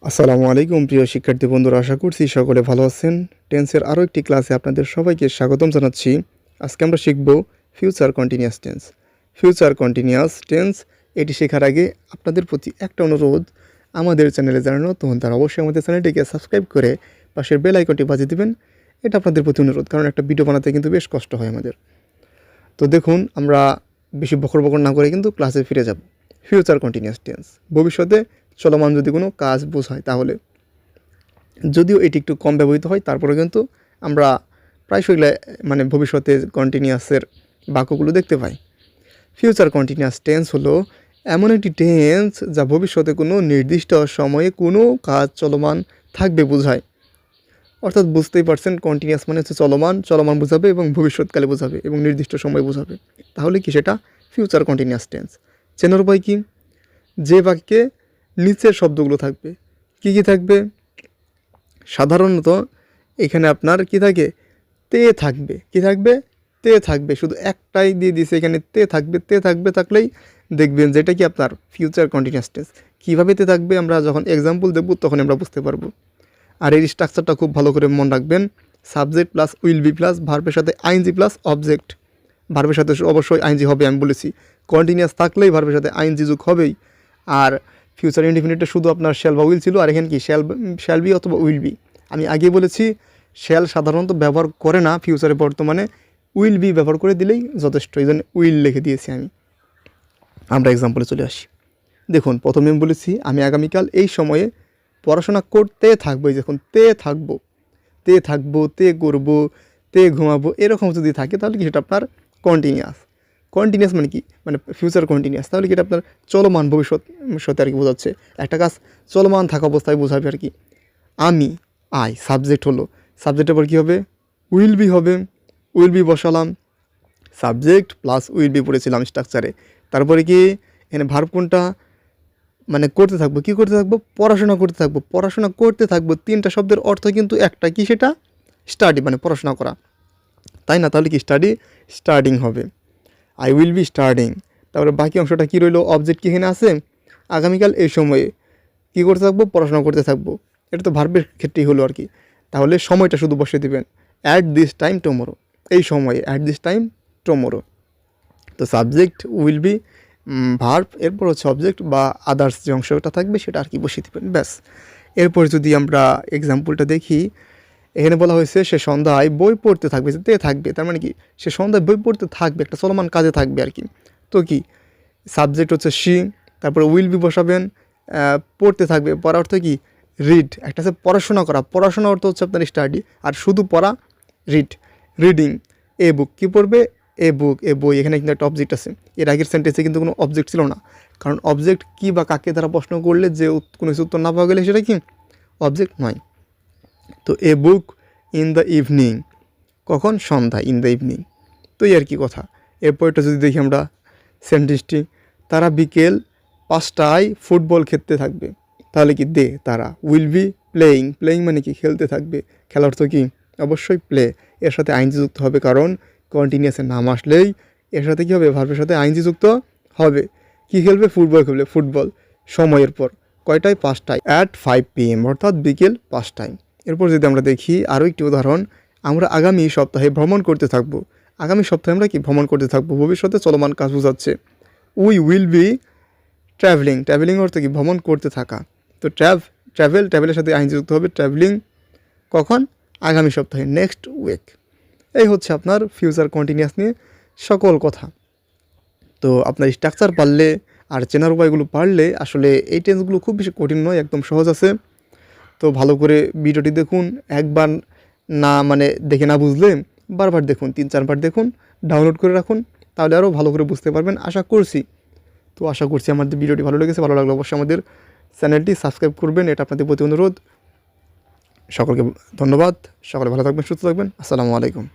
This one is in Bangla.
আসসালামু আলাইকুম প্রিয় শিক্ষার্থী বন্ধুরা, আশা করছি সকলে ভালো আছেন। টেন্সের আরও একটি ক্লাসে আপনাদের সবাইকে স্বাগতম জানাচ্ছি। আজকে আমরা শিখব future continuous tense. Future continuous tense এটি শেখার আগে আপনাদের প্রতি একটা অনুরোধ, আমাদের চ্যানেলে যারা নতুন তারা অবশ্যই আমাদের চ্যানেলটিকে সাবস্ক্রাইব করে পাশের বেল আইকনটি বাজিয়ে দিবেন। এটা আপনাদের প্রতি অনুরোধ, কারণ একটা ভিডিও বানাতে কিন্তু বেশ কষ্ট হয় আমাদের। তো দেখুন, আমরা বেশি বকর বকর না করে কিন্তু ক্লাসে ফিরে যাব। ফিউচার কন্টিনিউয়াস টেন্স ভবিষ্যতে চলমান যদি কোনো কাজ বোঝায়, তাহলে যদিও এটি একটু কম ব্যবহৃত হয়, তারপরে কিন্তু আমরা প্রায়শই মানে ভবিষ্যতে কন্টিনিউয়াসের বাক্যগুলো দেখতে পাই। ফিউচার কন্টিনিউয়াস টেন্স হলো এমন একটি টেন্স যা ভবিষ্যতে কোনো নির্দিষ্ট সময়ে কোনো কাজ চলমান থাকবে বোঝায়। অর্থাৎ বুঝতেই পারছেন, কন্টিনিউয়াস মানে হচ্ছে চলমান বোঝাবে এবং ভবিষ্যৎকালে বোঝাবে এবং নির্দিষ্ট সময় বোঝাবে। তাহলে কি সেটা ফিউচার কন্টিনিউয়াস টেন্স। চেনার উপায় কি? যে বাক্যে নিচের শব্দগুলো থাকবে, কি থাকবে? সাধারণত এখানে আপনার কি থাকে? তে থাকবে। কি থাকবে? তে থাকবে। শুধু একটাই দিয়ে দিয়েছে এখানে, তে থাকবে। তে থাকবে থাকলেই দেখবেন যেটা কি আপনার ফিউচার কন্টিনিউয়াস টেন্স। কীভাবে তে থাকবে আমরা যখন এক্সাম্পল দেবো তখন আমরা বুঝতে পারবো। আর এই স্ট্রাকচারটা খুব ভালো করে মনে রাখবেন। Subject plus will be plus ভার্বের সাথে আইএনজি প্লাস অবজেক্ট। ভার্বের সাথে অবশ্যই আইএনজি হবে, আমি বলেছি। কন্টিনিউয়াস থাকলেই ভার্বের সাথে আইএনজি যোগ হবেই। আর ফিউচার ইনডিফিনিটে শুধু আপনার শ্যাল বা উইল ছিল, আর এখানে কি শ্যাল বি অথবা উইল বি। আমি আগে বলেছি শ্যাল সাধারণত ব্যবহার করে না ফিউচারে, বর্তমানে উইল বি ব্যবহার করে দিলেই যথেষ্ট। এই জন্য উইল লিখে দিয়েছি আমি। আমরা এক্সাম্পলে চলে আসি। দেখুন, প্রথমে আমি বলেছি আমি আগামীকাল এই সময়ে পড়াশোনা করতে থাকবো। এই দেখুন, তে থাকবো, তে করবো, তে ঘুমাবো, এরকম যদি থাকে তাহলে কি সেটা আপনার কন্টিনিউয়াস মানে কি? মানে ফিউচার কন্টিনিউয়াস। তাহলে কি এটা আপনার চলমান ভবিষ্যতে আর কি বোঝাচ্ছে। একটা কাজ চলমান থাকা অবস্থায় বোঝাবে আর কি। আমি, সাবজেক্ট হলো, সাবজেক্টের পর কী হবে? উইল বি হবে। উইল বি বসালাম, সাবজেক্ট প্লাস উইল বি পড়েছিলাম স্ট্রাকচারে। তারপরে কি এখানে ভার্ব কোনটা? মানে করতে থাকবো। কি করতে থাকবো? পড়াশোনা করতে থাকবো। তিনটা শব্দের অর্থ কিন্তু একটা, কি সেটা? স্টাডি, মানে পড়াশোনা করা, তাই না? তাহলে কি স্টাডিং হবে। I will be studying. তারপরে বাকি অংশটা কী রইলো? অবজেক্ট কি এখানে আছে? আগামীকাল এই সময়ে কী করতে থাকবো? পড়াশোনা করতে থাকবো। এটা তো ভার্বের ক্ষেত্রেই হলো আর কি। তাহলে সময়টা শুধু বসিয়ে দেবেন, অ্যাট দিস টাইম টুমোরো। এই সময়ে, অ্যাট দিস টাইম টুমোরো। তো সাবজেক্ট উইল বি ভার্ব, এরপর হচ্ছে অবজেক্ট বা আদার্স যে অংশটা থাকবে সেটা আর কি বসিয়ে দেবেন, ব্যাস। এরপর যদি আমরা এক্সাম্পলটা দেখি, এখানে বলা হয়েছে সে সন্ধ্যায় বই পড়তে থাকবে। তে থাকবে তার মানে কি? সে সন্ধ্যায় বই পড়তে থাকবে, একটা চলমান কাজে থাকবে আর কি। তো কি সাবজেক্ট হচ্ছে শি, তারপরে উইল বি বসাবেন, পড়তে থাকবে। পড়া অর্থ কি? রিড। একটা হচ্ছে পড়াশোনা করা, পড়াশোনা অর্থ হচ্ছে আপনার স্টাডি, আর শুধু পড়া রিডিং। এ বুক, কী পড়বে? এ বুক, এ বই। এখানে কিন্তু একটা অবজেক্ট আছে। এর আগের সেন্টেন্সে কিন্তু কোনো অবজেক্ট ছিল না, কারণ অবজেক্ট কী বা কাকে দ্বারা প্রশ্ন করলে যে কোনো কিছু উত্তর না পাওয়া গেলে সেটা কি অবজেক্ট নয়। তো এ বুক ইন দ্য ইভিনিং, কখন? সন্ধ্যা, ইন দ্য ইভিনিং। তো এই আর কি কথা। এরপরটা যদি দেখি আমরা সেন্টেন্সটি, তারা বিকেল 5টায় ফুটবল খেলতে থাকবে। তাহলে কি তারা উইল বি প্লেয়িং মানে কি? খেলতে থাকবে। খেলার অর্থ কি? অবশ্যই প্লে। এর সাথে আইনজি যুক্ত হবে, কারণ কন্টিনিউয়াসের নাম আসলেই এর সাথে কী হবে? ভার্বের সাথে আইনজি যুক্ত হবে। কি খেলবে? ফুটবল খেলবে। ফুটবল সময়ের পর কয়টায়? 5টায়, অ্যাট 5 PM, অর্থাৎ বিকেল 5টায়। এরপর যদি আমরা দেখি আরও একটি উদাহরণ, আমরা আগামী সপ্তাহে ভ্রমণ করতে থাকবো। আগামী সপ্তাহে আমরা কি ভ্রমণ করতে থাকবো? ভবিষ্যতে চলমান কাজ বোঝাচ্ছে। উই উইল বি ট্রাভেলিং অর্থ কি? ভ্রমণ করতে থাকা। তো ট্রাভেলের সাথে আইনজি যুক্ত হবে। ট্রাভেলিং কখন? আগামী সপ্তাহে, নেক্সট উইক। এই হচ্ছে আপনার ফিউচার কন্টিনিউয়াস নিয়ে সকল কথা। তো আপনার স্ট্রাকচার পারলে আর চেনার উপায়গুলো পারলে আসলে এই টেন্সগুলো খুব বেশি কঠিন নয়, একদম সহজ আছে। তো ভালো করে ভিডিওটি দেখুন। একবার না মানে দেখে না বুঝলে বারবার দেখুন, 3-4 বার দেখুন, ডাউনলোড করে রাখুন, তাহলে আরও ভালো করে বুঝতে পারবেন আশা করছি। তো আশা করছি আমাদের ভিডিওটি ভালো লেগেছে। ভালো লাগলে অবশ্যই আমাদের চ্যানেলটি সাবস্ক্রাইব করবেন, এটা আপনাদের প্রতি অনুরোধ। সকলকে ধন্যবাদ। সকলে ভালো থাকবেন, সুস্থ থাকবেন। আসসালামু আলাইকুম।